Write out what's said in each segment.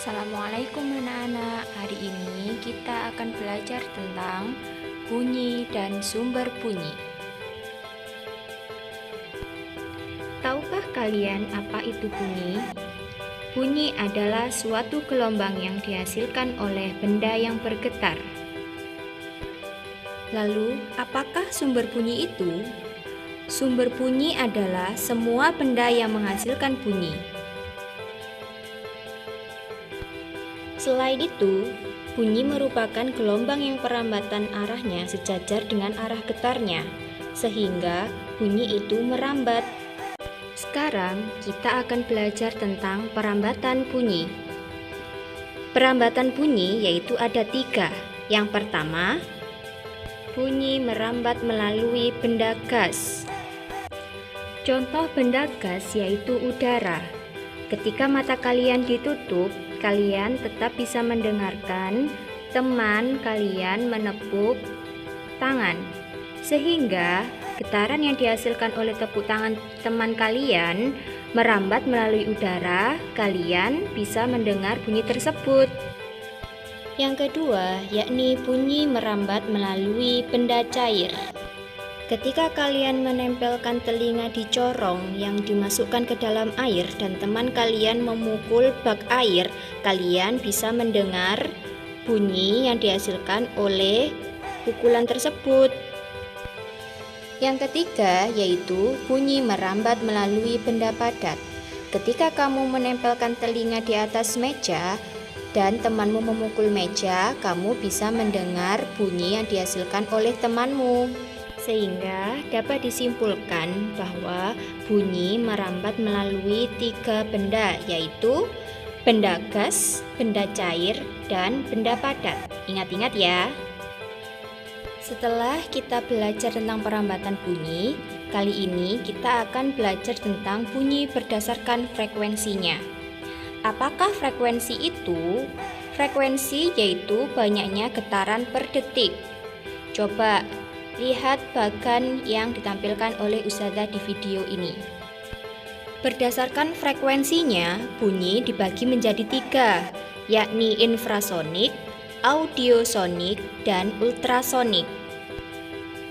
Assalamualaikum anak-anak. Hari ini kita akan belajar tentang bunyi dan sumber bunyi. Tahukah kalian apa itu bunyi? Bunyi adalah suatu gelombang yang dihasilkan oleh benda yang bergetar. Lalu, apakah sumber bunyi itu? Sumber bunyi adalah semua benda yang menghasilkan bunyi. Selain itu, bunyi merupakan gelombang yang perambatan arahnya sejajar dengan arah getarnya, sehingga bunyi itu merambat. Sekarang kita akan belajar tentang perambatan bunyi. Perambatan bunyi yaitu ada 3. Yang pertama, bunyi merambat melalui benda gas. Contoh benda gas yaitu udara. Ketika mata kalian ditutup, kalian tetap bisa mendengarkan teman kalian menepuk tangan, sehingga getaran yang dihasilkan oleh tepuk tangan teman kalian merambat melalui udara. Kalian bisa mendengar bunyi tersebut. Yang kedua, yakni bunyi merambat melalui benda cair. Ketika kalian menempelkan telinga di corong yang dimasukkan ke dalam air dan teman kalian memukul bak air, kalian bisa mendengar bunyi yang dihasilkan oleh pukulan tersebut. Yang ketiga yaitu bunyi merambat melalui benda padat. Ketika kamu menempelkan telinga di atas meja dan temanmu memukul meja, kamu bisa mendengar bunyi yang dihasilkan oleh temanmu. Sehingga dapat disimpulkan bahwa bunyi merambat melalui 3 benda, yaitu benda gas, benda cair, dan benda padat. Ingat-ingat ya. Setelah kita belajar tentang perambatan bunyi, kali ini kita akan belajar tentang bunyi berdasarkan frekuensinya. Apakah frekuensi itu? Frekuensi yaitu banyaknya getaran per detik. Coba lihat bagan yang ditampilkan oleh Ustazah di video ini. Berdasarkan frekuensinya, bunyi dibagi menjadi 3, yakni infrasonik, audiosonik, dan ultrasonik.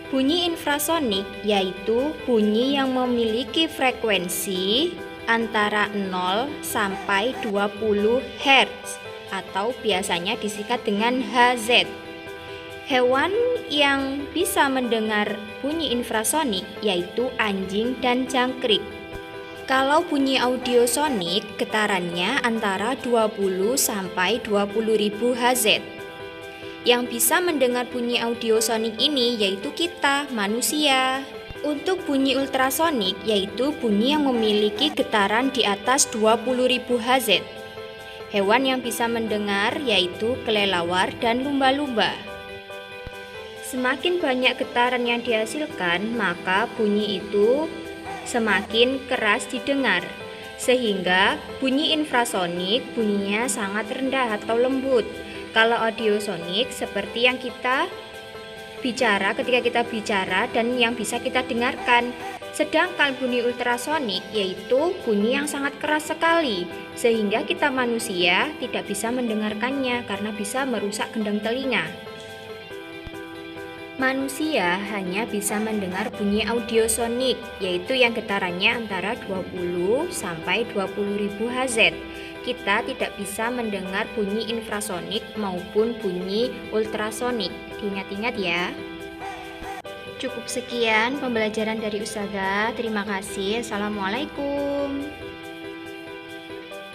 Bunyi infrasonik yaitu bunyi yang memiliki frekuensi antara 0 sampai 20 Hz atau biasanya disingkat dengan Hz. Hewan yang bisa mendengar bunyi infrasonik yaitu anjing dan jangkrik. Kalau bunyi audiosonik, getarannya antara 20 sampai 20.000 Hz. Yang bisa mendengar bunyi audiosonik ini yaitu kita, manusia. Untuk bunyi ultrasonik yaitu bunyi yang memiliki getaran di atas 20.000 Hz. Hewan yang bisa mendengar yaitu kelelawar dan lumba-lumba. Semakin banyak getaran yang dihasilkan, maka bunyi itu semakin keras didengar. Sehingga bunyi infrasonik bunyinya sangat rendah atau lembut. Kalau audiosonik seperti yang kita bicara ketika kita bicara dan yang bisa kita dengarkan. Sedangkan bunyi ultrasonik yaitu bunyi yang sangat keras sekali, sehingga kita manusia tidak bisa mendengarkannya karena bisa merusak gendang telinga. Manusia hanya bisa mendengar bunyi audiosonik, yaitu yang getarannya antara 20 sampai 20.000 Hz. Kita tidak bisa mendengar bunyi infrasonik maupun bunyi ultrasonik. Diingat-ingat ya. Cukup sekian pembelajaran dari Ustazah. Terima kasih. Assalamualaikum.